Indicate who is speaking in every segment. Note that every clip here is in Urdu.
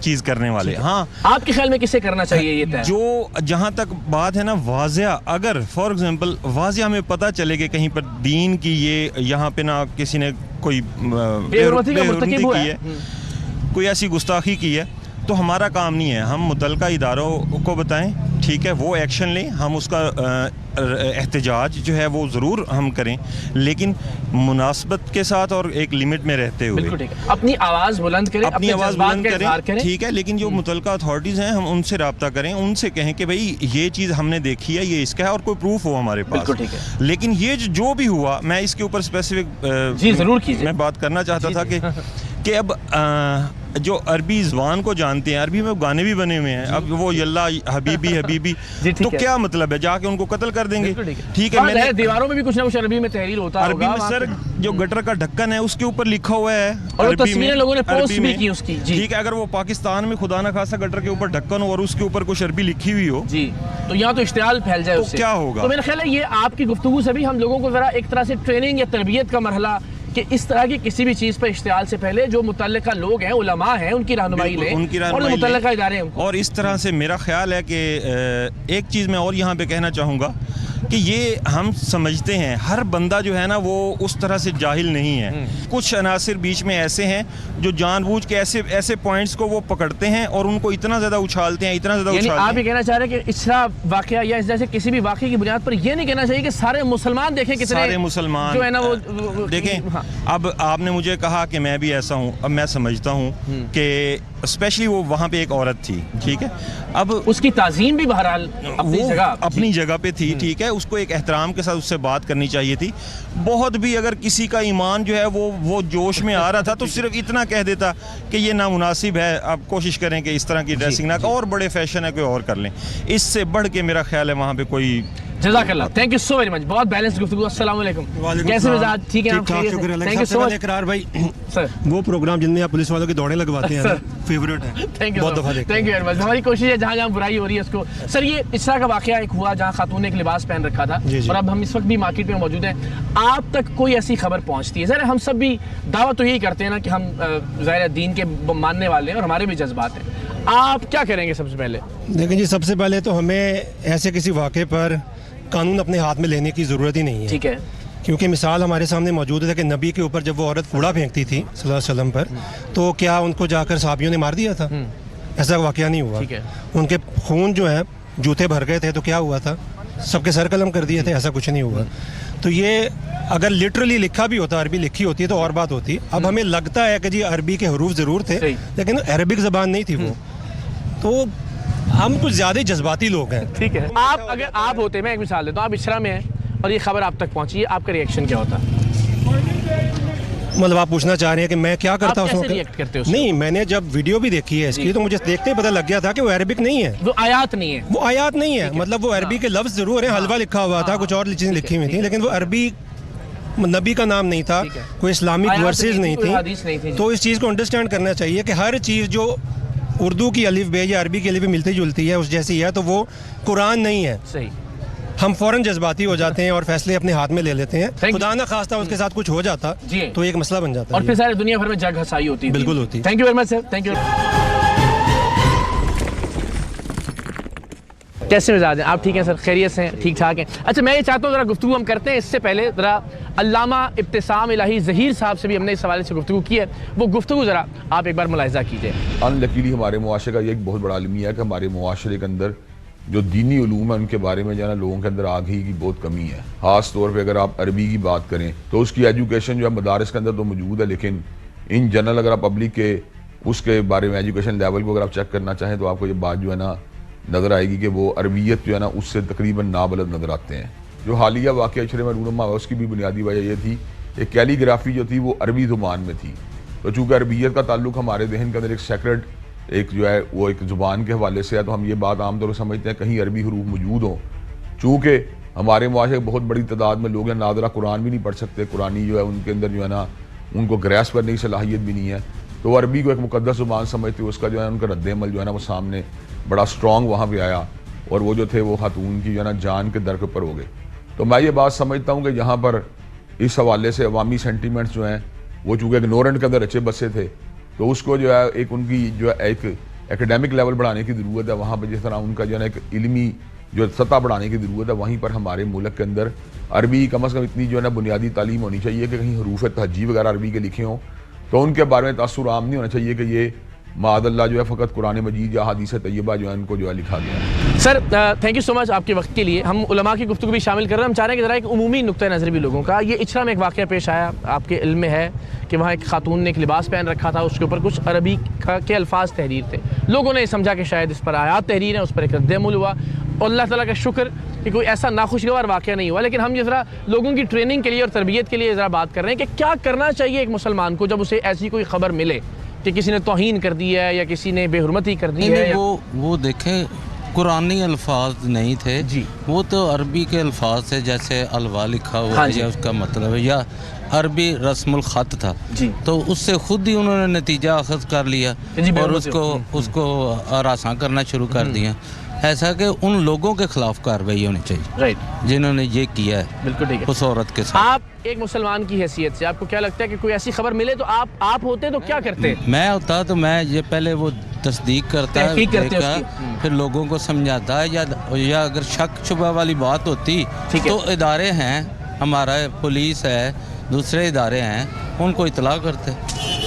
Speaker 1: چیز کرنے والے. ہاں
Speaker 2: آپ کے خیال میں کسے کرنا چاہیے یہ طے؟
Speaker 1: جو جہاں تک بات ہے نا واضح, اگر فار ایگزامپل واضح ہمیں پتہ چلے کہ کہیں پر دین کی یہ یہاں پہ نہ کسی نے کوئی بے حرمتی کی ہے, کوئی ایسی گستاخی کی ہے, تو ہمارا کام نہیں ہے. ہم متعلقہ اداروں کو بتائیں, ٹھیک ہے, وہ ایکشن لیں, ہم اس کا احتجاج جو ہے وہ ضرور ہم کریں, لیکن مناسبت کے ساتھ اور ایک لمٹ میں رہتے ہوئے.
Speaker 2: بالکل ٹھیک ہے, اپنی آواز بلند کریں,
Speaker 1: اپنی آواز بلند کریں, ٹھیک ہے, لیکن جو متعلقہ اتھارٹیز ہیں ہم ان سے رابطہ کریں, ان سے کہیں کہ بھئی یہ چیز ہم نے دیکھی ہے, یہ اس کا ہے, اور کوئی پروف ہو ہمارے پاس. لیکن یہ جو بھی ہوا, میں اس کے اوپر اسپیسیفک
Speaker 2: جی ضرور کیجیے,
Speaker 1: میں بات کرنا چاہتا تھا کہ اب جو عربی زبان کو جانتے ہیں, عربی میں گانے بھی بنے ہوئے ہیں, اب وہ یلا حبیبی حبیبی, تو کیا مطلب ہے, جا کے ان کو قتل کر دیں گے. ٹھیک ہے, میں نے
Speaker 2: دیواروں میں بھی کچھ نہ کچھ عربی میں تحریر ہوتا
Speaker 1: عربی میں سر جو گٹر کا ڈھکن ہے اس کے اوپر لکھا ہوا ہے,
Speaker 2: اور تصویریں لوگوں نے پوسٹ بھی کی اس کی.
Speaker 1: ٹھیک ہے, اگر وہ پاکستان میں خدا نہ خاصا گٹر کے اوپر ڈھکن ہو اور اس کے اوپر کچھ عربی لکھی ہوئی ہو,
Speaker 2: جی, تو یہاں تو اشتعال پھیل جائے,
Speaker 1: تو کیا ہوگا.
Speaker 2: تو میرا خیال ہے یہ آپ کی گفتگو سے بھی ہم لوگوں کو ذرا ایک طرح سے ٹریننگ یا تربیت کا مرحلہ, کہ اس طرح کی کسی بھی چیز پر اشتعال سے پہلے جو متعلقہ لوگ ہیں, علماء ہیں, ان کی رہنمائی لیں, اور جو متعلقہ ادارے ہیں.
Speaker 1: اور اس طرح سے میرا خیال ہے کہ ایک چیز میں اور یہاں پہ کہنا چاہوں گا کہ یہ ہم سمجھتے ہیں ہر بندہ جو ہے نا وہ اس طرح سے جاہل نہیں ہے. کچھ عناصر بیچ میں ایسے ہیں جو جان بوجھ کے ایسے پوائنٹس کو وہ پکڑتے ہیں اور ان کو اتنا زیادہ اچھالتے ہیں, اتنا زیادہ اچھالتے ہیں.
Speaker 2: آپ یہ کہنا چاہ رہے ہیں کہ اس طرح واقعہ یا اس جیسے کسی بھی واقعے کی بنیاد پر یہ نہیں کہنا چاہیے کہ سارے مسلمان دیکھیں کتنے
Speaker 1: سارے مسلمان
Speaker 2: جو ہے نا وہ
Speaker 1: دیکھیں. اب آپ نے مجھے کہا کہ میں بھی ایسا ہوں, اب میں سمجھتا ہوں کہ اسپیشلی وہ وہاں پہ ایک عورت تھی, ٹھیک ہے, اب
Speaker 2: اس کی تعظیم بھی بہرحال
Speaker 1: اپنی جگہ پہ تھی, ٹھیک ہے, اس کو ایک احترام کے ساتھ اس سے بات کرنی چاہیے تھی. بہت بھی اگر کسی کا ایمان جو ہے وہ جوش میں آ رہا تھا تو صرف اتنا کہہ دیتا کہ یہ نامناسب ہے, آپ کوشش کریں کہ اس طرح کی ڈریسنگ نہ, اور بڑے فیشن ہے کوئی اور کر لیں. اس سے بڑھ کے میرا خیال ہے وہاں پہ کوئی.
Speaker 2: جزاک اللہ, thank you so very much, بہت بیلنس گفتگو. السلام علیکم, کیسے مزاج, ٹھیک ہے,
Speaker 3: تھینک یو سو مچ. اقرار بھائی سر, وہ پروگرام جن میں آپ پولیس والوں کی دوڑیں لگواتے ہیں فیوریٹ ہے. بہت دفعہ دیکھیں.
Speaker 2: تھینک یو ویری مچ. ہماری کوشش ہے جہاں جہاں برائی ہو رہی ہے اس کو. سر یہ اس طرح کا واقعہ ایک ہوا جہاں خاتون نے ایک لباس پہن رکھا تھا, اور اب ہم اس وقت بھی مارکیٹ میں موجود ہیں, آپ تک کوئی ایسی خبر پہنچتی ہے؟ ظاہر ہم سب بھی دعویٰ تو یہی کرتے ہیں نا کہ ہم ظاہر دین کے ماننے والے ہیں اور ہمارے بھی جذبات ہیں, آپ کیا کریں گے سب سے پہلے؟
Speaker 3: دیکھیں جی, سب سے پہلے تو ہمیں ایسے کسی واقعے پر قانون اپنے ہاتھ میں لینے کی ضرورت ہی نہیں ہے.
Speaker 2: ٹھیک ہے,
Speaker 3: کیونکہ مثال ہمارے سامنے موجود ہے کہ نبی کے اوپر جب وہ عورت کوڑا پھینکتی تھی صلی اللہ علیہ وسلم پر, تو کیا ان کو جا کر صحابیوں نے مار دیا تھا؟ ایسا واقعہ نہیں ہوا. ان کے خون جو ہے جوتے بھر گئے تھے تو کیا ہوا تھا, سب کے سر قلم کر دیے تھے, ایسا کچھ نہیں ہوا. تو یہ اگر لٹرلی لکھا بھی ہوتا, عربی لکھی ہوتی ہے تو اور بات ہوتی. اب ہمیں لگتا ہے کہ جی عربی کے حروف ضرور تھے لیکن عربک زبان نہیں تھی وہ, تو ہم کچھ زیادہ جذباتی لوگ ہیں.
Speaker 2: ٹھیک ہے, آپ اگر آپ ہوتے, میں ایک مثال دیتا ہوں, آپ اسرا میں ہیں اور یہ خبر آپ تک پہنچی ہے, آپ کا ریئیکشن کیا ہوتا؟
Speaker 3: مطلب آپ پوچھنا چاہ رہے ہیں کہ میں کیا کرتا ہوں؟ نہیں, میں نے جب ویڈیو بھی دیکھی ہے اس کی تو مجھے دیکھتے ہی پتہ لگ گیا تھا کہ وہ عربک نہیں ہے,
Speaker 2: وہ آیات نہیں ہے.
Speaker 3: وہ آیات نہیں ہے, مطلب وہ عربی کے لفظ ضرور ہیں, حلوہ لکھا ہوا تھا, کچھ اور چیزیں لکھی ہوئی تھیں, لیکن وہ عربی نبی کا نام نہیں تھا, کوئی اسلامک ورسز نہیں تھی. تو اس چیز کو انڈرسٹینڈ کرنا چاہیے کہ ہر چیز جو اردو کی الف بے یا عربی کی الف بے ملتی جلتی ہے, اس جیسی ہے, تو وہ قرآن نہیں ہے.
Speaker 2: صحیح,
Speaker 3: ہم فوراً جذباتی ہو جاتے ہیں اور فیصلے اپنے ہاتھ میں لے لیتے ہیں. خدا نہ خواستہ اس کے ساتھ کچھ ہو جاتا تو ایک مسئلہ بن جاتا,
Speaker 2: اور پھر سارے دنیا بھر میں جگ ہسائی ہوتی ہے.
Speaker 3: بالکل ہوتی.
Speaker 2: Thank you very much sir, thank you. کیسے مزاج ہیں آپ؟ ٹھیک ہیں سر, خیریت سے ہیں, ٹھیک ٹھاک ہیں. اچھا, میں یہ چاہتا ہوں ذرا گفتگو ہم کرتے ہیں, اس سے پہلے ذرا علامہ ابتسام الہی ظہیر صاحب سے بھی ہم نے اس حوالے سے گفتگو کی ہے, وہ گفتگو ذرا آپ ایک بار ملاحظہ کیجئے.
Speaker 4: انلکیلی ہمارے معاشرے کا یہ ایک بہت بڑا المیہ ہے کہ ہمارے معاشرے کے اندر جو دینی علوم ہے ان کے بارے میں جو ہے نا لوگوں کے اندر آگاہی کی بہت کمی ہے. خاص طور پہ اگر آپ عربی کی بات کریں تو اس کی ایجوکیشن جو ہے مدارس کے اندر تو موجود ہے, لیکن ان جنرل اگر آپ پبلک کے اس کے بارے میں ایجوکیشن لیول کو اگر آپ چیک کرنا چاہیں تو آپ کو یہ بات جو ہے نا نظر آئے گی کہ وہ عربیت جو ہے نا اس سے تقریباً نابلد نظر آتے ہیں. جو حالیہ واقعہ اشرے میں رونما ہوا اس کی بھی بنیادی وجہ یہ تھی کہ کیلی گرافی جو تھی وہ عربی زبان میں تھی, تو چونکہ عربیت کا تعلق ہمارے ذہن کے اندر ایک سیکرڈ ایک جو ہے وہ ایک زبان کے حوالے سے ہے, تو ہم یہ بات عام طور پر سمجھتے ہیں کہیں عربی حروف موجود ہوں. چونکہ ہمارے معاشرے بہت بڑی تعداد میں لوگ ہیں ناظرہ قرآن بھی نہیں پڑھ سکتے, قرآنی جو ہے ان کے اندر جو ہے نا ان کو گریس کرنے کی صلاحیت بھی نہیں ہے, تو وہ عربی کو ایک مقدس زبان سمجھتے, اس کا جو ہے ان کا رد عمل جو ہے نا وہ سامنے بڑا اسٹرانگ وہاں پہ آیا, اور وہ جو تھے وہ خاتون کی جو ہے نا جان کے در کے اوپر ہو گئے. تو میں یہ بات سمجھتا ہوں کہ یہاں پر اس حوالے سے عوامی سینٹیمنٹس جو ہیں وہ چونکہ اگنورنٹ کے اندر رچے بسے تھے, تو اس کو جو ہے ایک ان کی جو ہے ایک ایکیڈیمک لیول بڑھانے کی ضرورت ہے, وہاں پہ جس طرح ان کا جو ہے نا ایک علمی جو سطح بڑھانے کی ضرورت ہے, وہیں پر ہمارے ملک کے اندر عربی کم از کم اتنی جو ہے نا بنیادی تعلیم ہونی چاہیے کہ کہیں حروف تہجی وغیرہ عربی کے لکھے ہوں تو ان کے بارے میں تاثر عام نہیں ہونا چاہیے کہ یہ معاذ اللہ جو ہے فقط قرآن مجید یا حدیث طیبہ جو ہے ان کو جو ہے لکھا گیا ہے.
Speaker 2: سر تھینک یو سو مچ آپ کے وقت کے لیے. ہم علماء کی گفتگو بھی شامل کر رہے ہیں. ہم چاہ رہے ہیں کہ ذرا ایک عمومی نقطہ نظر بھی لوگوں کا. یہ اچھرا میں ایک واقعہ پیش آیا, آپ کے علم میں ہے کہ وہاں ایک خاتون نے ایک لباس پہن رکھا تھا, اس کے اوپر کچھ عربی کے الفاظ تحریر تھے. لوگوں نے سمجھا کہ شاید اس پر آیات تحریر ہیں, اس پر ایک رد عمل ہوا, اور اللہ تعالیٰ کا شکر کہ کوئی ایسا ناخوشگوار واقعہ نہیں ہوا. لیکن ہم یہ ذرا لوگوں کی ٹریننگ کے لیے اور تربیت کے لیے ذرا بات کر رہے ہیں کہ کیا کرنا چاہیے ایک مسلمان کو جب اسے ایسی کوئی خبر ملے کہ کسی نے توہین کر دی ہے یا کسی نے بے حرمتی کر دی ہے.
Speaker 5: وہ دیکھیں قرآنی الفاظ نہیں تھے
Speaker 2: جی,
Speaker 5: وہ تو عربی کے الفاظ تھے, جیسے الوا لکھا ہوا ہے یا اس کا مطلب ہے, یا عربی رسم الخط تھا
Speaker 2: جی,
Speaker 5: تو اس سے خود ہی انہوں نے نتیجہ اخذ کر لیا اور اس کو آراساں کرنا شروع کر دیا. ایسا کہ ان لوگوں کے خلاف کارروائی ہونی چاہیے
Speaker 2: رائٹ,
Speaker 5: جنہوں نے یہ کیا ہے
Speaker 2: بالکل ٹھیک ہے.
Speaker 5: اس عورت کے ساتھ.
Speaker 2: آپ ایک مسلمان کی حیثیت سے آپ کو کیا لگتا ہے کہ کوئی ایسی خبر ملے تو آپ ہوتے تو کیا کرتے؟
Speaker 5: میں ہوتا تو میں یہ پہلے وہ تصدیق کرتا ہے, پھر لوگوں کو سمجھاتا ہے, یا اگر شک شبہ والی بات ہوتی تو ادارے ہیں, ہمارا پولیس ہے, دوسرے ادارے ہیں, ان کو اطلاع کرتے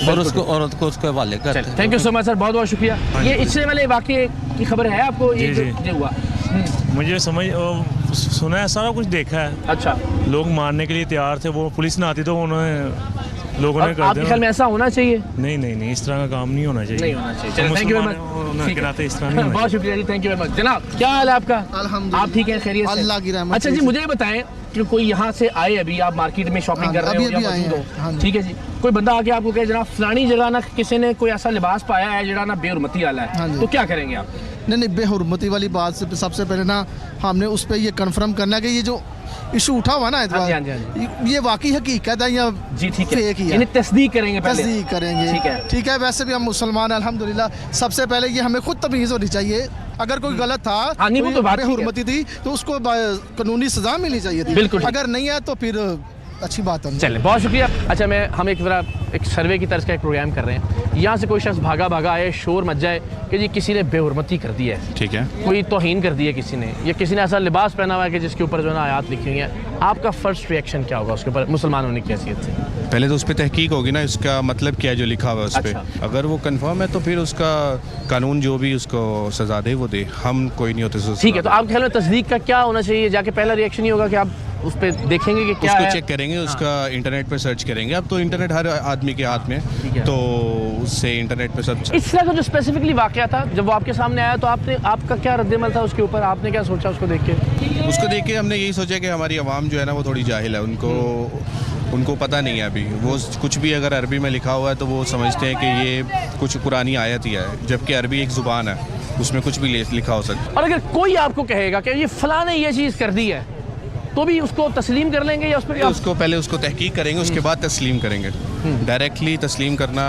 Speaker 5: اور اس کو عورت کو اس کے حوالے کرتے.
Speaker 2: تھینک یو سو مچ سر, بہت بہت شکریہ. یہ اس سے والے واقعے کی خبر ہے آپ کو؟ یہ جو ہوا
Speaker 6: مجھے سنا ہے, سارا کچھ دیکھا ہے.
Speaker 2: اچھا,
Speaker 6: لوگ مارنے کے لیے تیار تھے, وہ پولیس نہ آتی تو انہوں نے لوگوں نے کر دیا.
Speaker 2: آپ کے خیال میں ایسا ہونا چاہیے؟
Speaker 6: نہیں, اس طرح کا کام نہیں ہونا چاہیے.
Speaker 2: تھینک یو ویری مچ,
Speaker 6: اس طرح نہیں.
Speaker 2: بہت شکریہ جی, تھینک یو ویری مچ. جناب کیا حال ہے آپ کا؟
Speaker 7: الحمدللہ,
Speaker 2: آپ ٹھیک ہیں, خیریت سے؟
Speaker 7: اللہ کی رحمت.
Speaker 2: اچھا جی, مجھے بتائیں کہ کوئی یہاں سے آئے, ابھی آپ مارکیٹ میں شاپنگ کر رہے ہو یا موجود ہو, ٹھیک ہے جی, کوئی بندہ آ کے آپ کو کہے جناب فلانی جگہ نا کسی نے کوئی ایسا لباس پایا ہے جڑا نا بے حرمتی والا ہے, تو کیا کریں گے آپ؟
Speaker 7: نہیں, بے حرمتی والی بات سے سب سے پہلے نا ہم نے اس پہ یہ کنفرم کرنا ہے کہ یہ جو ایشو اٹھا ہوا نا یہ واقعی حقیقت ہے یا فیک ہی ہے.
Speaker 2: یعنی تصدیق کریں گے,
Speaker 7: تصدیق کریں گے, ٹھیک ہے. ویسے بھی ہم مسلمان ہیں الحمدللہ, سب سے پہلے یہ ہمیں خود تمیز ہونی چاہیے. اگر کوئی غلط تھا, بے حرمتی تھی, تو اس کو قانونی سزا ملنی چاہیے تھی. بالکل, اگر نہیں ہے تو پھر اچھی بات ہے.
Speaker 2: چلیں, بہت شکریہ. اچھا, ہم ایک سروے کی طرز کا ایک پروگرام کر رہے ہیں. یہاں سے کوئی شخص بھاگا آئے, شور مچ جائے کہ جی کسی نے بے حرمتی کر دی ہے,
Speaker 1: ٹھیک ہے,
Speaker 2: کوئی توہین کر دی ہے کسی نے, یا کسی نے ایسا لباس پہنا ہوا ہے کہ جس کے اوپر جو ہے نا آیات لکھی ہوئی ہیں, آپ کا فرسٹ ریئیکشن کیا ہوگا اس کے اوپر مسلمان ہونے کی حیثیت سے؟
Speaker 1: پہلے تو اس پہ تحقیق ہوگی نا, اس کا مطلب کیا ہے جو لکھا ہوا ہے اس پہ. اگر وہ کنفرم ہے تو پھر اس کا قانون جو بھی اس کو سزا دے وہ دے, ہم کوئی نہیں ہوتے.
Speaker 2: ٹھیک ہے, تو آپ کے خیال میں تصدیق کا کیا ہونا چاہیے؟ جا کے پہلا ریئیکشن یہ ہوگا کہ آپ اس پہ دیکھیں گے کہ کیا ہے,
Speaker 1: اس کو چیک کریں گے, اس کا انٹرنیٹ پہ سرچ کریں گے. اب تو انٹرنیٹ ہر آدمی کے ہاتھ میں, تو اس سے انٹرنیٹ پہ سب.
Speaker 2: اس طرح کا جو اسپیسیفکلی واقعہ تھا جب وہ آپ کے سامنے آیا, تو آپ کا کیا رد عمل تھا اس کے اوپر؟ آپ نے کیا سوچا اس کو دیکھ کے؟
Speaker 1: اس کو دیکھ کے ہم نے یہی سوچا کہ ہماری عوام جو ہے نا وہ تھوڑی جاہل ہے, ان کو پتہ نہیں ہے ابھی. وہ کچھ بھی اگر عربی میں لکھا ہوا ہے تو وہ سمجھتے ہیں کہ یہ کچھ قرآنی آیت ہی ہے, جبکہ عربی ایک زبان ہے, اس میں کچھ بھی لکھا ہو سکتا ہے.
Speaker 2: اور اگر کوئی آپ کو کہے گا کہ یہ فلاں نے یہ چیز کر دی ہے, تو بھی اس کو تسلیم کر لیں گے یا اس پہ
Speaker 1: پہلے اس کو تحقیق کریں گے, اس کے بعد تسلیم کریں گے. ڈائریکٹلی تسلیم کرنا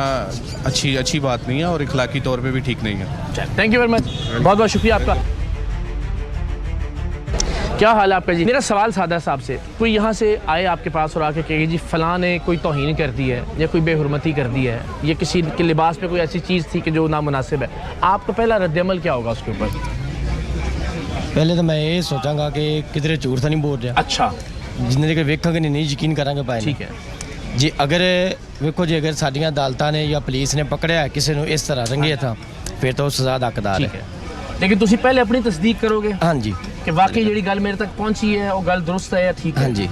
Speaker 1: اچھی بات نہیں ہے اور اخلاقی طور پہ بھی ٹھیک نہیں ہے.
Speaker 2: تھینک یو ویری مچ, بہت بہت شکریہ آپ کا. کیا حال ہے آپ کا جی؟ میرا سوال سادہ صاحب سے, کوئی یہاں سے آئے آپ کے پاس اور آ کے کہے جی فلاں نے کوئی توہین کر دی ہے یا کوئی بے حرمتی کر دی ہے, یا کسی کے لباس پہ کوئی ایسی چیز تھی کہ جو نامناسب ہے, آپ کا پہلا رد عمل کیا ہوگا اس کے اوپر؟
Speaker 8: پہلے تو میں یہ سوچاں گا کہ کدھر جھوٹ تو نہیں بول رہا.
Speaker 2: اچھا,
Speaker 8: جن کے ویکھاں گے نہیں یقین کریں گے پائے.
Speaker 2: ٹھیک ہے
Speaker 8: جی, اگر ویکھو جی اگر ساڈیاں عدالتاں نے یا پولیس نے پکڑیا کسی نے اس طرح رنگیا تھا, پھر تو سزا دا حقدار ہے.
Speaker 2: لیکن تسی پہلے اپنی تصدیق کرو گے
Speaker 8: ہاں جی
Speaker 2: کہ واقعی جڑی گل میرے تک پہنچی ہے وہ گل درست ہے یا ٹھیک ہے,
Speaker 8: ہاں جی,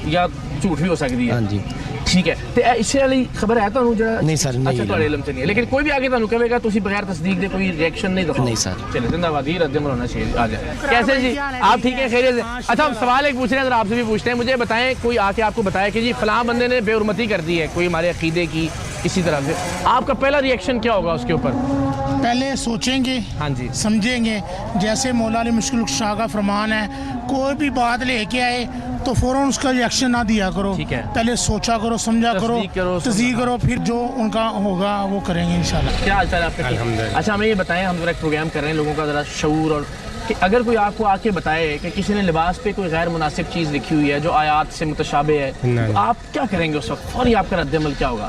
Speaker 2: یا جھوٹ بھی ہو سکتی ہے.
Speaker 8: ہاں جی,
Speaker 2: ٹھیک ہے. تے اس والی خبر ہے تانوں جڑا؟
Speaker 8: نہیں سر, نہیں.
Speaker 2: اچھا, تہاڈے علم تے نہیں ہے, لیکن کوئی بھی آگے تانوں کہے گا تسی بغیر تصدیق دے کوئی ریئیکشن نہیں دکھاؤ؟
Speaker 8: نہیں سر.
Speaker 2: چلے, زندہ باد, یہ رد عمل ہونا چاہیے. آ جائیں. کیسے جی, آپ ٹھیک ہیں, خیریت سے؟ اچھا, ہم سوال ایک پوچھ رہے ہیں, ذرا آپ سے بھی پوچھتے ہیں. مجھے بتائیں, کوئی آ کے آپ کو بتائے کہ جی فلاں بندے نے بے حرمتی کر دی ہے کوئی ہمارے عقیدے کی کسی طرح سے, آپ کا پہلا ریئیکشن کیا ہوگا اس کے اوپر؟
Speaker 9: پہلے سوچیں گے,
Speaker 2: ہاں جی,
Speaker 9: سمجھیں گے. جیسے مولا علی مشکل شاہ کا فرمان ہے, کوئی بھی بات لے کے آئے تو فوراً اس کا ریئیکشن نہ دیا کرو, پہلے سوچا کرو, سمجھا کرو, تصدیق کرو, پھر جو ان کا ہوگا وہ کریں گے انشاءاللہ.
Speaker 2: کیا حال چال ہے آپ کا؟ اچھا, ہمیں یہ بتائیں, ہم ذرا ایک پروگرام کر رہے ہیں لوگوں کا ذرا شعور, اور کہ اگر کوئی آپ کو آ کے بتائے کہ کسی نے لباس پہ کوئی غیر مناسب چیز لکھی ہوئی ہے جو آیات سے متشابہ ہے, تو آپ کیا کریں گے اس وقت؟ فوری آپ کا رد عمل کیا ہوگا؟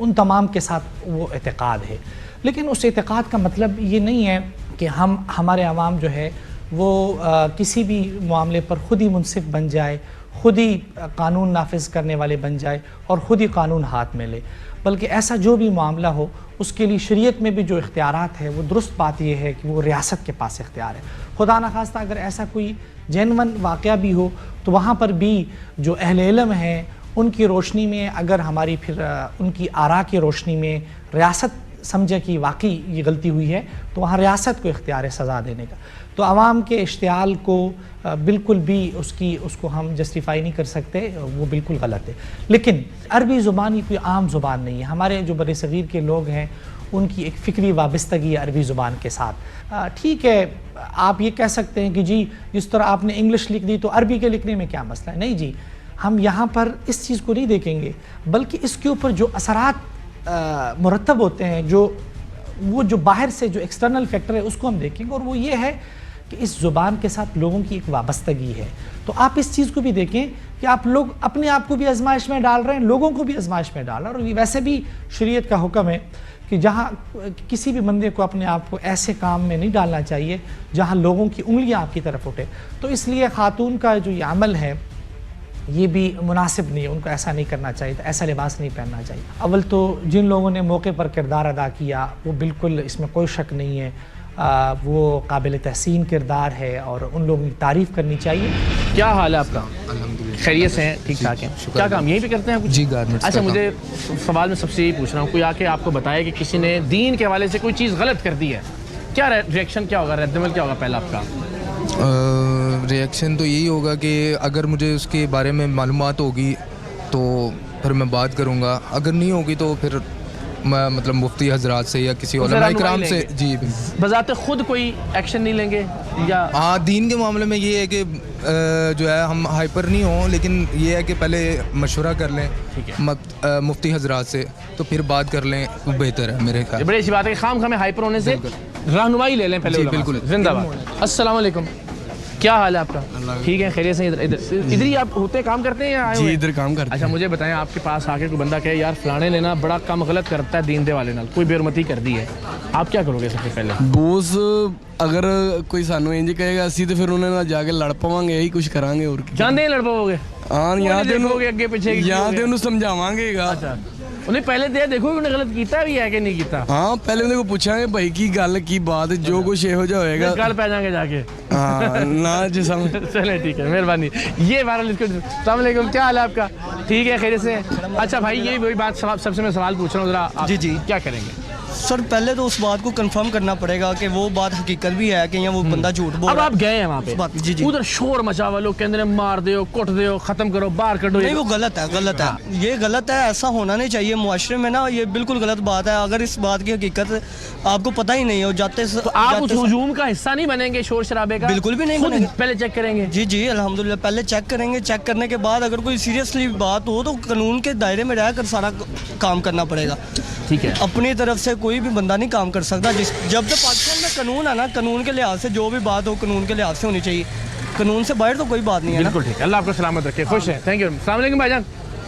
Speaker 10: ان تمام کے ساتھ وہ اعتقاد ہے. لیکن اس اعتقاد کا مطلب یہ نہیں ہے کہ ہمارے عوام جو ہے وہ کسی بھی معاملے پر خود ہی منصف بن جائے, خود ہی قانون نافذ کرنے والے بن جائے اور خود ہی قانون ہاتھ میں لے, بلکہ ایسا جو بھی معاملہ ہو اس کے لیے شریعت میں بھی جو اختیارات ہے وہ درست بات یہ ہے کہ وہ ریاست کے پاس اختیار ہے. خدا نخواستہ اگر ایسا کوئی جینون واقعہ بھی ہو تو وہاں پر بھی جو اہل علم ہیں ان کی روشنی میں, اگر ہماری پھر ان کی آراء کی روشنی میں ریاست سمجھے کہ واقعی یہ غلطی ہوئی ہے تو وہاں ریاست کو اختیار ہے سزا دینے کا. تو عوام کے اشتعال کو بالکل بھی اس کو ہم جسٹیفائی نہیں کر سکتے, وہ بالکل غلط ہے. لیکن عربی زبان یہ کوئی عام زبان نہیں ہے. ہمارے جو بر صغیر کے لوگ ہیں ان کی ایک فکری وابستگی ہے عربی زبان کے ساتھ. ٹھیک ہے, آپ یہ کہہ سکتے ہیں کہ جی جس طرح آپ نے انگلش لکھ دی تو عربی کے لکھنے میں کیا مسئلہ ہے. نہیں جی, ہم یہاں پر اس چیز کو نہیں دیکھیں گے, بلکہ اس کے اوپر جو اثرات مرتب ہوتے ہیں, جو باہر سے جو ایکسٹرنل فیکٹر ہے اس کو ہم دیکھیں گے, اور وہ یہ ہے کہ اس زبان کے ساتھ لوگوں کی ایک وابستگی ہے. تو آپ اس چیز کو بھی دیکھیں کہ آپ لوگ اپنے آپ کو بھی آزمائش میں ڈال رہے ہیں, لوگوں کو بھی آزمائش میں ڈال رہے ہیں. اور ویسے بھی شریعت کا حکم ہے کہ جہاں کسی بھی بندے کو اپنے آپ کو ایسے کام میں نہیں ڈالنا چاہیے جہاں لوگوں کی انگلیاں آپ کی طرف اٹھے. تو اس لیے خاتون کا جو یہ عمل ہے یہ بھی مناسب نہیں ہے, ان کو ایسا نہیں کرنا چاہیے, ایسا لباس نہیں پہننا چاہیے. اول تو جن لوگوں نے موقع پر کردار ادا کیا وہ بالکل اس میں کوئی شک نہیں ہے, وہ قابل تحسین کردار ہے اور ان لوگوں کی تعریف کرنی چاہیے.
Speaker 2: کیا حال ہے آپ کا؟ خیریت سے ہیں, ٹھیک ٹھاک ہیں. کیا کام یہیں پہ کرتے ہیں آپ؟
Speaker 11: جی گارمنٹس.
Speaker 2: اچھا, مجھے سوال میں سب سے یہی پوچھ رہا ہوں, کوئی آ کے آپ کو بتائے کہ کسی نے دین کے حوالے سے کوئی چیز غلط کر دی ہے, کیا ریئیکشن کیا ہوگا, رد عمل کیا ہوگا پہلا آپ کا؟
Speaker 11: ریئیکشن تو یہی ہوگا کہ اگر مجھے اس کے بارے میں معلومات ہوگی تو پھر میں بات کروں گا, اگر نہیں ہوگی تو پھر میں مطلب مفتی حضرات سے یا کسی علماء کرام سے. جی,
Speaker 2: بذات خود کوئی ایکشن نہیں لیں گے یا؟
Speaker 11: ہاں, دین کے معاملے میں یہ ہے کہ جو ہے ہم ہائپر نہیں ہوں, لیکن یہ ہے کہ پہلے مشورہ کر لیں مفتی حضرات سے, تو پھر بات کر لیں, وہ بہتر ہے میرے خیال.
Speaker 2: بڑی اچھی بات ہے کہ خام خامے ہائپر ہونے سے رہنمائی لے لیں پہلے.
Speaker 11: بالکل.
Speaker 2: زندہ باد. السلام علیکم, کیا حال ہے آپ کا؟ ٹھیک ہے, خیریت سے. ادھر ہی آپ ہوتے کام کرتے ہیں یا؟
Speaker 11: جی, ادھر کام کرتے ہیں.
Speaker 2: اچھا, مجھے بتائیں, آپ کے پاس آ کے کوئی بندہ کہے یار فلانے لینا بڑا کم غلط کرتا ہے دین دے والے نال, کوئی بے حرمتی کر دی ہے, آپ کیا کرو گے سب سے پہلے؟
Speaker 12: بوس اگر کوئی سانو انج کہے گا اسی تو پھر انہوں نے جا کے لڑ پواں گے, یہی کچھ کران گے. اور
Speaker 2: جاندے ہیں لڑ پاؤ گے؟
Speaker 12: ہاں, یہاں تے
Speaker 2: اگے پیچھے
Speaker 12: انہوں سمجھاواں گے گا.
Speaker 2: اچھا, انہیں پہلے دیکھو کہ انہیں غلط کیتا بھی ہے کہ نہیں کیتا.
Speaker 12: ہاں, پہلے انہیں کو پوچھا گے بھائی کی گل کی بات, جو کچھ یہ ہو جا ہوئے گا
Speaker 2: گل پہ جائیں گے جا کے.
Speaker 12: ہاں نا جی سمجھ.
Speaker 2: چلے ٹھیک ہے, مہربانی. یہ وائرل. السلام علیکم, کیا حال ہے آپ کا؟ ٹھیک ہے, خیریت سے. اچھا بھائی, یہ وہی بات سب سے میں سوال پوچھ رہا ہوں, ذرا
Speaker 13: جی جی
Speaker 2: کیا کریں گے
Speaker 13: سر؟ پہلے تو اس بات کو کنفرم کرنا پڑے گا کہ وہ بات حقیقت بھی ہے کہ یا وہ بندہ جھوٹ بول رہا ہے.
Speaker 2: اب آپ گئے ہیں وہاں پہ,
Speaker 13: جی جی,
Speaker 2: ادھر شور مچا ہوا, لوگ کہتے ہیں مار دیو, کٹ دیو, ختم کرو, باہر کڈو.
Speaker 13: نہیں, وہ غلط ہے, غلط ہے, یہ غلط ہے, ایسا ہونا نہیں چاہیے معاشرے میں نا, یہ بالکل غلط بات ہے. اگر اس بات کی حقیقت آپ کو پتہ ہی نہیں ہو جاتے تو
Speaker 2: آپ اس ہجوم کا حصہ نہیں بنیں گے, شور شرابے کا
Speaker 13: بالکل بھی نہیں بنیں گے.
Speaker 2: پہلے چیک کریں گے.
Speaker 13: جی جی, الحمدللہ پہلے چیک کریں گے. چیک کرنے کے بعد اگر کوئی سیریسلی بات ہو تو قانون کے دائرے میں رہ کر سارا کام کرنا پڑے گا.
Speaker 2: ٹھیک ہے,
Speaker 13: اپنی طرف سے کوئی بھی بندہ نہیں کام کر سکتا. جب تک پاکستان میں قانون ہے نا, قانون کے لحاظ سے جو بھی بات ہو قانون کے لحاظ سے ہونی چاہیے, قانون سے باہر تو کوئی بات نہیں ہے.
Speaker 2: بالکل ٹھیک ہے, اللہ آپ کو سلامت رکھے, خوش ہیں. Thank you. السلام علیکم بھائی جان,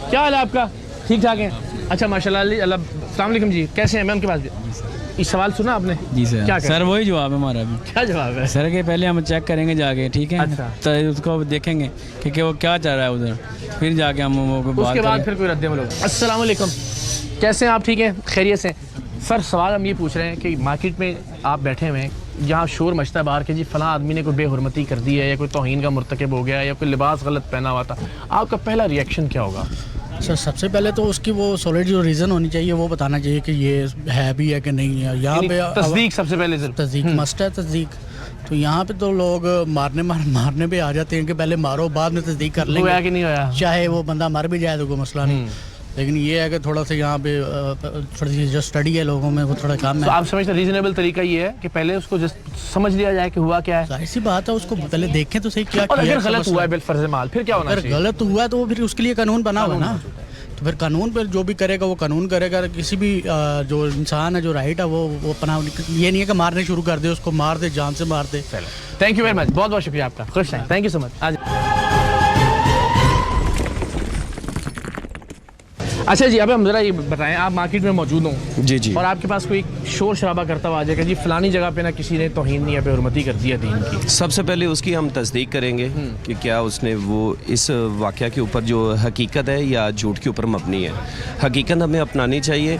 Speaker 2: کیا حال ہے آپ کا؟ ٹھیک ٹھاک ہیں. اچھا ماشاء اللہ. السلام علیکم جی, کیسے ہیں؟ میم کے پاس یہ سوال سنا آپ نے؟
Speaker 14: جی سر.
Speaker 2: کیا
Speaker 14: سر وہی جواب ہے ہمارا بھی.
Speaker 2: کیا جواب ہے
Speaker 14: سر؟ کہ پہلے ہم چیک کریں گے جا کے, ٹھیک ہے, تو اس کو دیکھیں گے کہ وہ کیا چاہ رہا ہے ادھر, پھر جا کے ہم وہ
Speaker 2: اس کے بعد پھر کوئی رد عمل ہوگا. السلام علیکم, کیسے ہیں آپ؟ ٹھیک ہیں, خیریت سے. سر سوال ہم یہ پوچھ رہے ہیں کہ مارکیٹ میں آپ بیٹھے ہوئے ہیں, جہاں شور مچتا ہے باہر کہ جی فلاں آدمی نے کوئی بے حرمتی کر دی ہے یا کوئی توہین کا مرتکب ہو گیا یا کوئی لباس غلط پہنا ہوا تھا, آپ کا پہلا ریئیکشن کیا ہوگا؟
Speaker 15: سر سب سے پہلے تو اس کی وہ سالڈ جو ریزن ہونی چاہیے وہ بتانا چاہیے کہ یہ ہے بھی ہے کہ نہیں ہے. یہاں پہ
Speaker 2: تصدیق سب سے پہلے,
Speaker 15: تصدیق مسٹ ہے, تصدیق. تو یہاں پہ تو لوگ مارنے پہ آ جاتے ہیں کہ پہلے مارو بعد میں تصدیق کر لیں گے,
Speaker 2: کہ نہیں ہوا,
Speaker 15: چاہے وہ بندہ مر بھی جائے تو کوئی مسئلہ نہیں. لیکن یہ ہے کہ تھوڑا سا یہاں پہ تھوڑی سی جو اسٹڈی ہے لوگوں میں وہ تھوڑا کام ہے.
Speaker 2: آپ سمجھتے ریزنیبل طریقہ یہ ہے کہ پہلے اس کو سمجھ لیا جائے کہ ہوا کیا ہے؟
Speaker 15: ظاہر سی بات ہے, اس کو پہلے دیکھیں تو صحیح کیا
Speaker 2: کیا ہے. اگر غلط ہوا ہے بالفرض مال, پھر کیا ہونا چاہیے؟
Speaker 15: اگر غلط ہوا ہے تو پھر اس کے لیے قانون بنا ہوا نا, تو پھر قانون پہ جو بھی کرے گا وہ قانون کرے گا. کسی بھی جو انسان ہے جو رائٹ ہے وہ اپنا, یہ نہیں ہے کہ مارنے شروع کر دے, اس کو مار دے, جان سے مار دے.
Speaker 2: تھینک یو ویری مچ, بہت بہت شکریہ آپ کا, خوش رہیں. تھینک یو سو مچ. اچھا جی، اب ہم ذرا یہ بتائیں، آپ مارکیٹ میں موجود ہوں
Speaker 16: جی جی،
Speaker 2: اور آپ کے پاس کوئی شور شرابہ کرتا ہوا آ جائے کہ جی فلانی جگہ پہ نا کسی نے توہین نہیں ہے، بے حرمتی کر دی ہے دین کی،
Speaker 16: سب سے پہلے اس کی ہم تصدیق کریں گے کہ کیا اس نے وہ اس واقعہ کے اوپر جو حقیقت ہے یا جھوٹ کے اوپر مبنی ہے. حقیقت ہمیں اپنانی چاہیے.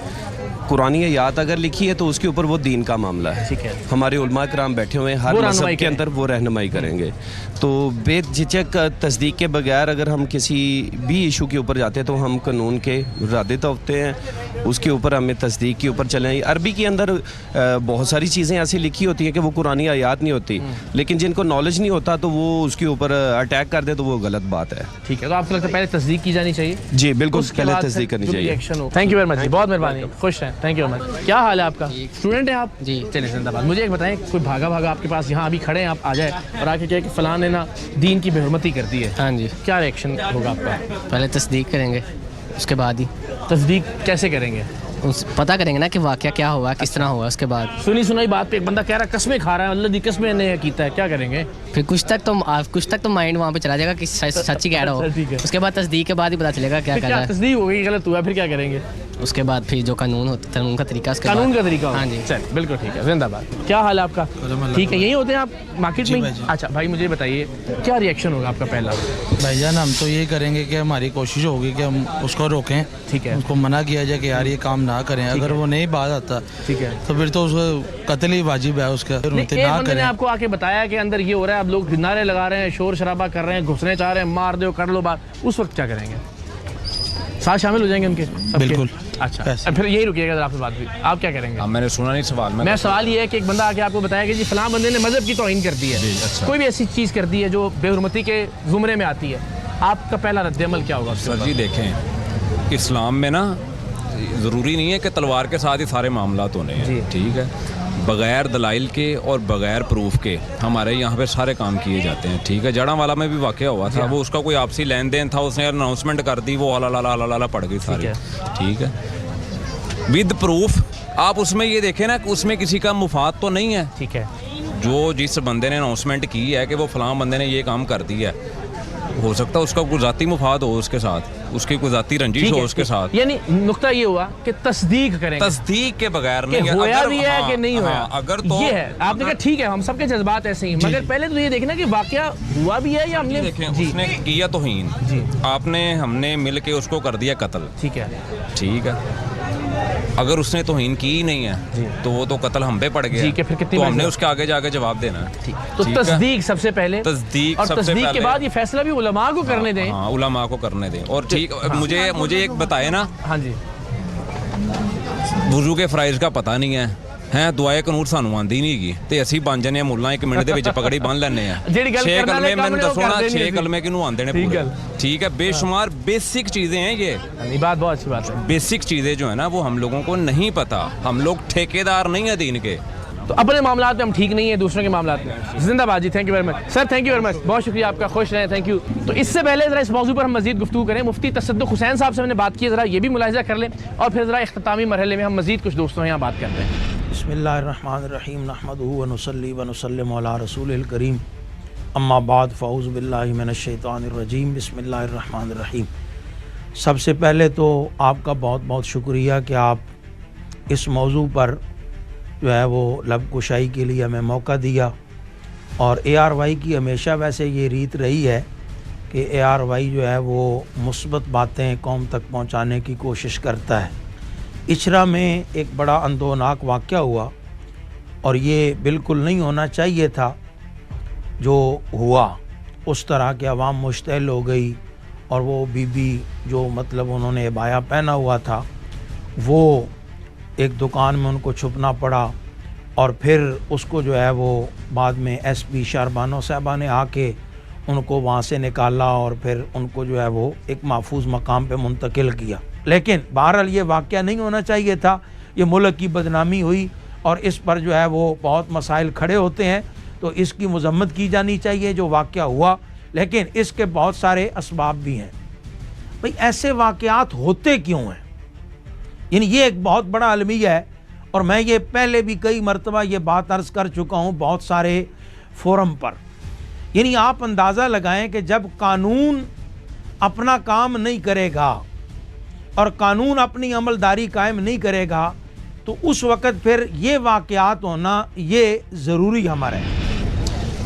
Speaker 16: قرآن آیات اگر لکھی ہے تو اس کے اوپر وہ دین کا معاملہ ہے. ہمارے علماء کرام بیٹھے ہوئے ہیں ہر مذہب کے اندر، وہ رہنمائی کریں گے. تو بے جھجک تصدیق کے بغیر اگر ہم کسی بھی ایشو کے اوپر جاتے ہیں تو ہم قانون کے رادت ہوتے ہیں، اس کے اوپر ہمیں تصدیق کے اوپر چلیں. عربی کے اندر بہت ساری چیزیں ایسی لکھی ہوتی ہیں کہ وہ قرآن آیات نہیں ہوتی، لیکن جن کو نالج نہیں ہوتا تو وہ اس کے اوپر اٹیک کر دے تو وہ غلط بات ہے.
Speaker 2: ٹھیک ہے، تو آپ کو لگتا ہے پہلے تصدیق کی جانی چاہیے؟
Speaker 16: جی بالکل، پہلے تصدیق کرنی چاہیے.
Speaker 2: تھینک یو ویری مچ جی، بہت مہربانی، خوش ہیں. تھینک یو ویری مچ. کیا حال ہے آپ کا؟ اسٹوڈنٹ ہیں آپ؟ جی. چلیں زندہ باد. مجھے ایک بتائیں، کوئی بھاگا بھاگا آپ کے پاس یہاں ابھی کھڑے ہیں، آپ آ جائے اور آ کے کہے کہ فلاں نے نا دین کی بے حرمتی کر دی ہے، ہاں جی، کیا ریئیکشن ہوگا آپ کا؟
Speaker 17: پہلے تصدیق کریں گے، اس کے بعد ہی.
Speaker 2: تصدیق کیسے کریں گے؟
Speaker 17: پتہ کریں گے نا کہ واقعہ کیا ہوا، کس طرح ہوا. اس کے بعد
Speaker 2: سنی سنائی بات پہ ایک بندہ کہہ رہا ہے قسمیں کھا رہا ہے، اللہ دی قسمیں نے کیتا ہے، کیا کریں گے؟
Speaker 17: پھر کچھ تک تو مائنڈ وہاں پہ چلا جائے گا کہ سچی کہہ رہا ہو. اس کے بعد تصدیق کے بعد ہی پتہ چلے گا کیا کہہ رہا ہے.
Speaker 2: تصدیق ہو گئی غلط ہوا، پھر کیا کریں گے؟
Speaker 17: اس کے بعد پھر جو قانون ہوتا ہے، قانون کا طریقہ، اس کے
Speaker 2: قانون کا طریقہ.
Speaker 17: ہاں جی،
Speaker 2: چل بالکل ٹھیک ہے. زندہ باد. کیا حال ہے آپ کا؟ ٹھیک ہے. یہی ہوتے ہیں آپ مارکیٹ میں؟ اچھا بھائی، مجھے بتائیے کیا ریئیکشن ہوگا آپ کا پہلا؟
Speaker 18: بھائی جان، ہم تو یہ کریں گے کہ ہماری کوشش ہوگی کہ ہم اس کو روکیں.
Speaker 2: ٹھیک ہے.
Speaker 18: اس کو منع کیا جائے کہ یار یہ کام نہ کریں. اگر وہ نہیں باز آتا ٹھیک ہے تو پھر تو اس کو قتل ہی واجب ہے اس کا.
Speaker 2: بندے نے آپ کو آ کے بتایا کہ اندر یہ ہو رہا ہے، اب لوگ نعرے لگا رہے ہیں، شور شرابہ کر رہے ہیں، گھسنے چاہ رہے ہیں، مار دو کر لو بات، اس وقت کیا کریں گے؟ ساتھ شامل ہو جائیں گے ان کے؟ بالکل. اچھا پھر یہی رکیے گا آپ سے بات ہوئی، آپ کیا کریں گے؟
Speaker 1: میں نے سنا نہیں سوال. میں
Speaker 2: سوال یہ ہے کہ ایک بندہ آ کے آپ کو بتایا کہ جی فلاں بندے نے مذہب کی توہین کر دی ہے، کوئی بھی ایسی چیز کر دی ہے جو بے حرمتی کے زمرے میں آتی ہے، آپ کا پہلا رد عمل کیا ہوگا؟
Speaker 1: سر جی دیکھیں، اسلام میں نا ضروری نہیں ہے کہ تلوار کے ساتھ ہی سارے معاملات ہونے ہیں. ٹھیک ہے، بغیر دلائل کے اور بغیر پروف کے ہمارے یہاں پہ سارے کام کیے جاتے ہیں. ٹھیک ہے، جڑا والا میں بھی واقعہ ہوا تھا، وہ اس کا کوئی آپسی لین دین تھا، اس نے اناؤنسمنٹ کر دی، وہ اللہ پڑ گئی ساری. ٹھیک ہے، ود پروف. آپ اس میں یہ دیکھیں نا کہ اس میں کسی کا مفاد تو نہیں ہے.
Speaker 2: ٹھیک ہے،
Speaker 1: جو جس بندے نے اناؤنسمنٹ کی ہے کہ وہ فلاں بندے نے یہ کام کر دیا ہے، ہو سکتا ہے اس کا کوئی ذاتی مفاد ہو اس کے ساتھ، اس کی کوئی ذاتی رنجش ہو اس کے ساتھ.
Speaker 2: یعنی نقطہ یہ ہوا کہ تصدیق کریں،
Speaker 1: تصدیق کے بغیر نہیں
Speaker 2: ہوا بھی ہے کہ نہیں ہوا.
Speaker 1: اگر تو
Speaker 2: یہ ہے آپ نے کہا ٹھیک ہے، ہم سب کے جذبات ایسے ہی، مگر پہلے تو یہ دیکھنا کہ واقعہ ہوا بھی ہے یا ہم نے
Speaker 1: اس نے کیا توہین، آپ نے ہم نے مل کے اس کو کر دیا قتل.
Speaker 2: ٹھیک ہے.
Speaker 1: ٹھیک ہے، اگر اس نے توہین کی ہی نہیں ہے تو وہ تو قتل ہم پہ پڑ گیا، تو ہم نے اس کے آگے جا کے جواب دینا ہے.
Speaker 2: تو تصدیق سب سے پہلے،
Speaker 1: تصدیق
Speaker 2: اور تصدیق کے بعد یہ فیصلہ بھی علماء کو کرنے دیں.
Speaker 1: ہاں، علماء کو کرنے دیں. اور ٹھیک، مجھے ایک بتائے نا،
Speaker 2: ہاں جی،
Speaker 1: وضو کے فرائض کا پتہ نہیں ہے دعائے قنوت سانو آندی نہیں گی تے اسی بن جانے مولا 1 منٹ دے وچ پکڑی بن لینے ہیں. 6 کلمے میں دسو نا، 6 کلمے کینوں آندے نے پورے. ٹھیک ہے، بے شمار بیسک چیزیں ہیں یہ
Speaker 2: بات بہت اچھی بات ہے.
Speaker 1: بیسک چیزیں جو ہے نا وہ ہم لوگوں کو نہیں پتہ، ہم لوگ ٹھیکیدار نہیں ہیں دین کے.
Speaker 2: تو اپنے معاملات میں ہم ٹھیک نہیں ہیں، دوسروں کے معاملات میں. زندہ باد جی. Thank you very much sir, thank you very much, بہت شکریہ آپ کا، خوش رہیں. Thank you. تو اس سے پہلے ذرا اس موضوع پر ہم مزید گفتگو کریں. مفتی تصدق حسین صاحب سے ہم نے بات کی، ذرا یہ بھی ملاحظہ کر لیں اور پھر ذرا اختتامی مرحلے میں ہم مزید کچھ دوستوں یہاں بات کرتے ہیں.
Speaker 19: بسم اللہ الرحمن الرحیم، نحمدہ ونصلی ونسلم علی رسول الکریم، اما بعد، فاعوذ باللہ من الشیطان الرجیم، بسم اللہ الرحمن الرحیم. سب سے پہلے تو آپ کا بہت بہت شکریہ کہ آپ اس موضوع پر جو ہے وہ لب کشائی کے لیے ہمیں موقع دیا. اور ARY کی ہمیشہ ویسے یہ ریت رہی ہے کہ ARY جو ہے وہ مثبت باتیں قوم تک پہنچانے کی کوشش کرتا ہے. اچھرا میں ایک بڑا اندوناک واقعہ ہوا اور یہ بالکل نہیں ہونا چاہیے تھا جو ہوا. اس طرح کہ عوام مشتعل ہو گئی اور وہ بی بی جو مطلب انہوں نے عبایا پہنا ہوا تھا وہ ایک دکان میں ان کو چھپنا پڑا اور پھر اس کو جو ہے وہ بعد میں SP شہربانو صاحبہ نے آ کے ان کو وہاں سے نکالا اور پھر ان کو جو ہے وہ ایک محفوظ مقام پہ منتقل کیا. لیکن بہرحال یہ واقعہ نہیں ہونا چاہیے تھا. یہ ملک کی بدنامی ہوئی اور اس پر جو ہے وہ بہت مسائل کھڑے ہوتے ہیں، تو اس کی مذمت کی جانی چاہیے جو واقعہ ہوا. لیکن اس کے بہت سارے اسباب بھی ہیں. بھئی ایسے واقعات ہوتے کیوں ہیں؟ یعنی یہ ایک بہت بڑا المیہ ہے اور میں یہ پہلے بھی کئی مرتبہ یہ بات عرض کر چکا ہوں بہت سارے فورم پر. یعنی آپ اندازہ لگائیں کہ جب قانون اپنا کام نہیں کرے گا اور قانون اپنی عملداری قائم نہیں کرے گا تو اس وقت پھر یہ واقعات ہونا یہ ضروری ہمارا ہے۔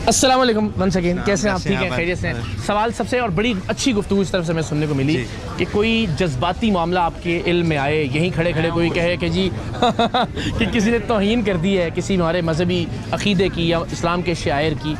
Speaker 2: السلام علیکم ونس اگین، کیسے ہیں آپ؟ ٹھیک ہیں، خیریت سے ہیں؟ سوال سب سے اور بڑی اچھی گفتگو اس طرف سے میں سننے کو ملی کہ کوئی جذباتی معاملہ آپ کے علم میں آئے، یہیں کھڑے کھڑے کوئی کہے کہ جی کہ کسی نے توہین کر دی ہے کسی ہمارے مذہبی عقیدے کی یا اسلام کے شاعر کی،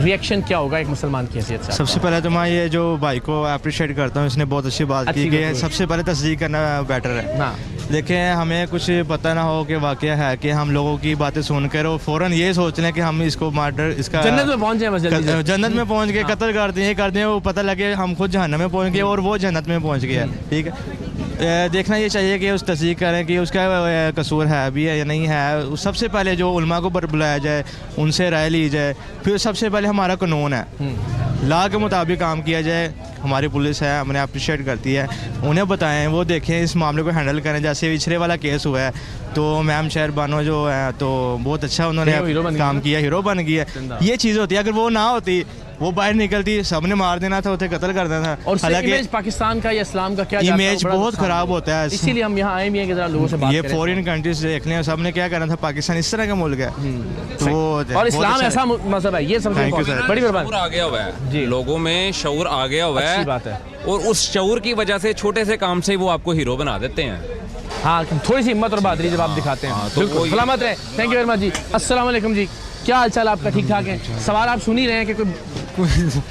Speaker 2: ریئیکشن کیا ہوگا ایک مسلمان کی حیثیت سے؟
Speaker 20: سب سے پہلے تو میں یہ جو بھائی کو اپریشیٹ کرتا ہوں، اس نے بہت اچھی بات کی کہ سب سے پہلے تصدیق کرنا بیٹر ہے۔ دیکھیں ہمیں کچھ پتہ نہ ہو کہ واقعہ ہے کہ ہم لوگوں کی باتیں سن کر اور فوراً یہ سوچ لیں کہ ہم اس کو مارٹر اس کا
Speaker 2: جنت میں پہنچ جائیں،
Speaker 20: جنت میں پہنچ کے قتل کر دیں وہ پتہ لگے ہم خود جہنم میں پہنچ گئے اور وہ جنت میں پہنچ گیا، ٹھیک ہے۔ دیکھنا یہ چاہیے کہ اس تصدیق کریں کہ اس کا قصور ہے بھی ہے یا نہیں ہے۔ سب سے پہلے جو علماء کو بلایا جائے، ان سے رائے لی جائے، پھر سب سے پہلے ہمارا قانون ہے، لا کے مطابق کام کیا جائے۔ ہماری پولیس ہے، ہم نے اپریشیٹ کرتی ہے، انہیں بتائیں، وہ دیکھیں اس معاملے کو ہینڈل کریں۔ جیسے پچھلے والا کیس ہوا ہے تو میم شہر بانو جو ہے تو بہت اچھا انہوں نے کام کیا، ہیرو بن گیا۔ یہ چیز ہوتی ہے، اگر وہ نہ ہوتی وہ باہر نکلتی سب نے مار دینا تھا، اسے قتل کر دینا تھا۔
Speaker 2: اور امیج پاکستان کا یا اسلام کا کیا
Speaker 20: امیج بہت خراب ہوتا ہے،
Speaker 2: اسی لیے ہم یہاں آئے ہیں کہ ذرا لوگوں سے بات کریں۔
Speaker 20: یہ فورین کنٹریز دیکھ لیں، سب نے کیا کرنا تھا، پاکستان اس طرح کا ملک ہے
Speaker 2: اور اسلام ایسا مذہب ہے، یہ سب سے بڑی مہربانی۔
Speaker 3: آ گیا ہوا ہے لوگوں میں، شعور آ گیا ہوا ہے، اور اس شعور کی وجہ سے چھوٹے سے کام سے وہ آپ کو ہیرو بنا دیتے ہیں۔
Speaker 2: ہاں تھوڑی سی ہمت اور بہادری جب آپ دکھاتے ہیں۔ بالکل سلامت رہیں، تھینک یو ویری مچ جی۔ السلام علیکم جی، کیا حال چال آپ کا؟ ٹھیک ٹھاک ہے؟ سوال آپ سن ہی رہے ہیں کہ کوئی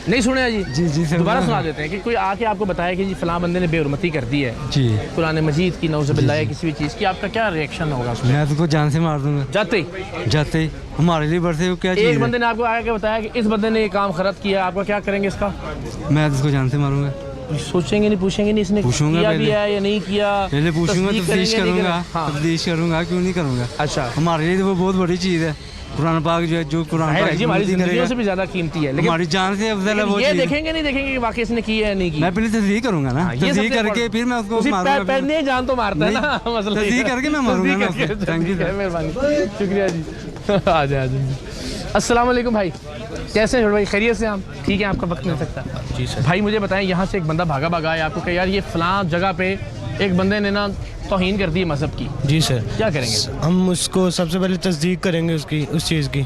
Speaker 2: نہیں سنے جی؟ جی دوبارہ سنا دیتے ہیں کہ کوئی آ کے آپ کو بتایا کہ جی فلاں بندے نے بے حرمتی کر دی ہے جی قرآن مجید کی، نعوذ باللہ یا کسی بھی چیز کی، آپ کا کیا ریئیکشن ہوگا؟
Speaker 4: میں تو کو جان سے مار دوں گا
Speaker 2: جاتے
Speaker 4: ہی ہمارے لیے بڑھتے ہو کیا چیز ہے؟
Speaker 2: ایک بندے نے آپ کو آ کے بتایا کہ اس بندے نے یہ کام غلط کیا، آپ کا کیا کریں گے اس کا؟
Speaker 4: میں اس کو جان سے ماروں گا۔
Speaker 2: سوچیں گے نہیں، پوچھیں گے نہیں اس نے کیا بھی ہے یا نہیں کیا؟
Speaker 4: پہلے پوچھوں گا، تفتیش کروں گا، کیوں نہیں کروں گا؟
Speaker 2: اچھا
Speaker 4: ہمارے لیے تو وہ بہت بڑی چیز ہے، قرآن پاک جو ہے، جو قرآن پاک
Speaker 2: ہماری زندگیوں سے بھی زیادہ قیمتی ہے، لیکن
Speaker 4: ہماری جان سے افضل ہے وہ چیز۔
Speaker 2: یہ دیکھیں گے نہیں دیکھیں گے کہ واقعی اس نے کی ہے یا نہیں کی؟
Speaker 4: میں پہلے تصدیق کروں گا نا، تصدیق کر کے پھر میں اس کو ماروں گا۔
Speaker 2: پہلے جان تو مارتا ہے نا، مسئلہ
Speaker 4: تصدیق کر کے میں ماروں گا نا۔ تھینک یو،
Speaker 2: مہربانی، شکریہ جی۔ آ جائیں السلام علیکم بھائی، کیسے ہیں بھائی؟ خیریت سے؟ آپ ٹھیک ہیں؟ آپ کا وقت مل سکتا ہے؟ جی سر۔ بھائی مجھے بتائیں، یہاں سے ایک بندہ بھاگا ہے آپ کو کہ یار یہ فلاں جگہ پہ ایک بندے نے نا توہین کر دی مذہب کی،
Speaker 6: جی سر،
Speaker 2: کیا کریں گے؟
Speaker 6: ہم اس کو سب سے پہلے تصدیق کریں گے اس چیز کی،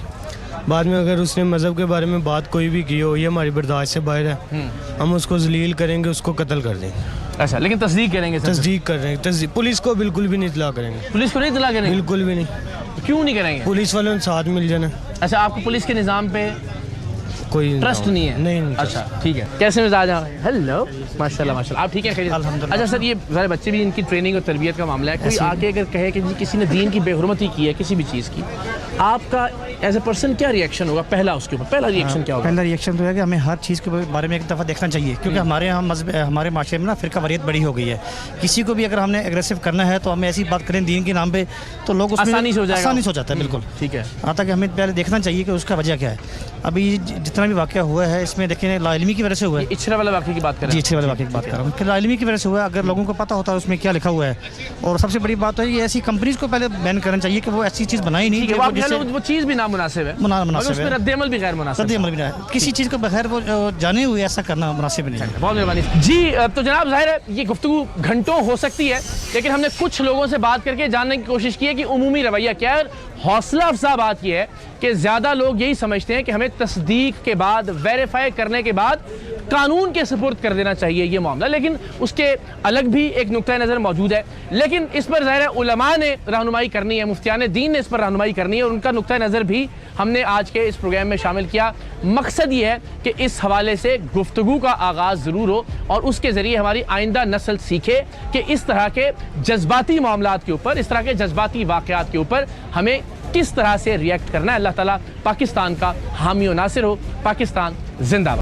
Speaker 6: بعد میں اگر اس نے مذہب کے بارے میں بات کوئی بھی کی ہو، یہ ہماری برداشت سے باہر ہے، ہم اس کو ذلیل کریں گے، اس کو قتل کر دیں گے۔
Speaker 2: اچھا، لیکن تصدیق کریں گے؟
Speaker 6: تصدیق کر رہے ہیں، پولیس کو بالکل بھی نہیں اطلاع کریں گے۔
Speaker 2: پولیس کو نہیں اطلاع کریں گے؟
Speaker 6: بالکل بھی نہیں۔
Speaker 2: کیوں نہیں کریں گے؟
Speaker 6: پولیس والوں نے ساتھ مل جانا۔
Speaker 2: اچھا، آپ کو پولیس کے نظام پہ
Speaker 6: کوئی
Speaker 2: ٹرسٹ نہیں ہے؟
Speaker 6: نہیں۔
Speaker 2: اچھا ٹھیک ہے، کیسے مزاج ہیں؟ ہیلو، ماشاء اللہ ماشاء اللہ، آپ ٹھیک ہیں؟ خیریت؟ الحمدللہ۔ اچھا سر، یہ ذرا بچے بھی ان کی ٹریننگ اور تربیت کا معاملہ ہے، کوئی آ کے اگر کہے کہ جی کسی نے دین کی بے حرمتی کی ہے کسی بھی چیز کی، آپ کا ایز اے پرسن کیا ریئیکشن ہوگا؟ پہلا اس کے اوپر پہلا ریئیکشن کیا ہوگا؟
Speaker 10: پہلا ریئیکشن تو ہے کہ ہمیں ہر چیز کے بارے میں ایک دفعہ دیکھنا چاہیے، کیونکہ ہمارے یہاں مذہب، ہمارے معاشرے میں نا فرقہ واریت بڑی ہو گئی ہے۔ کسی کو بھی اگر ہم نے ایگریسو کرنا ہے تو ہمیں ایسی بات کریں دین کے نام پہ تو لوگ اس میں آسانی سے ہو جاتا ہے۔ بالکل ٹھیک ہے، ہاں، تاکہ ہمیں پہلے دیکھنا چاہیے کہ اس کا وجہ کیا ہے۔ ابھی جتنا بھی واقعہ ہوا ہے اس میں دیکھیں لا علمی کی وجہ سے ہوا ہے۔
Speaker 2: اچھرا والا واقعے کی بات کر رہے ہیں؟
Speaker 10: جی، اچھرا والے واقعے کی بات کر رہا ہوں کہ لا علمی کی وجہ سے ہوا ہے۔ اگر لوگوں کو پتہ ہوتا ہے اس میں کیا لکھا ہوا ہے، اور سب سے بڑی بات ہے یہ ایسی کمپنیز کو پہلے بین کرنا چاہیے کہ وہ ایسی چیز بنائی نہیں،
Speaker 2: وہ چیز بھی نامناسب ہے،
Speaker 10: مناسب ہے،
Speaker 2: رد عمل بھی غیر مناسب،
Speaker 10: رد عمل بھی نہیں، کسی چیز کو بغیر وہ جانے ہوئے ایسا کرنا مناسب نہیں ہے۔
Speaker 2: بہت مہربانی جی۔ تو جناب ظاہر ہے یہ گفتگو گھنٹوں ہو سکتی ہے، لیکن ہم نے کچھ لوگوں سے بات کر کے جاننے کی کوشش کی ہے کہ عمومی رویہ کیا ہے۔ حوصلہ افزا بات یہ ہے کہ زیادہ لوگ یہی سمجھتے ہیں کہ ہمیں تصدیق کے بعد، ویریفائی کرنے کے بعد قانون کے سپرد کر دینا چاہیے یہ معاملہ، لیکن اس کے الگ بھی ایک نقطہ نظر موجود ہے۔ لیکن اس پر ظاہر ہے علماء نے رہنمائی کرنی ہے، مفتیان دین نے اس پر رہنمائی کرنی ہے، اور ان کا نقطہ نظر بھی ہم نے آج کے اس پروگرام میں شامل کیا۔ مقصد یہ ہے کہ اس حوالے سے گفتگو کا آغاز ضرور ہو اور اس کے ذریعے ہماری آئندہ نسل سیکھے کہ اس طرح کے جذباتی معاملات کے اوپر، اس طرح کے جذباتی واقعات کے اوپر ہمیں کس طرح سے ریئیکٹ کرنا ہے۔ اللہ تعالیٰ پاکستان کا حامی و ناصر ہو۔ پاکستان زندہ باد۔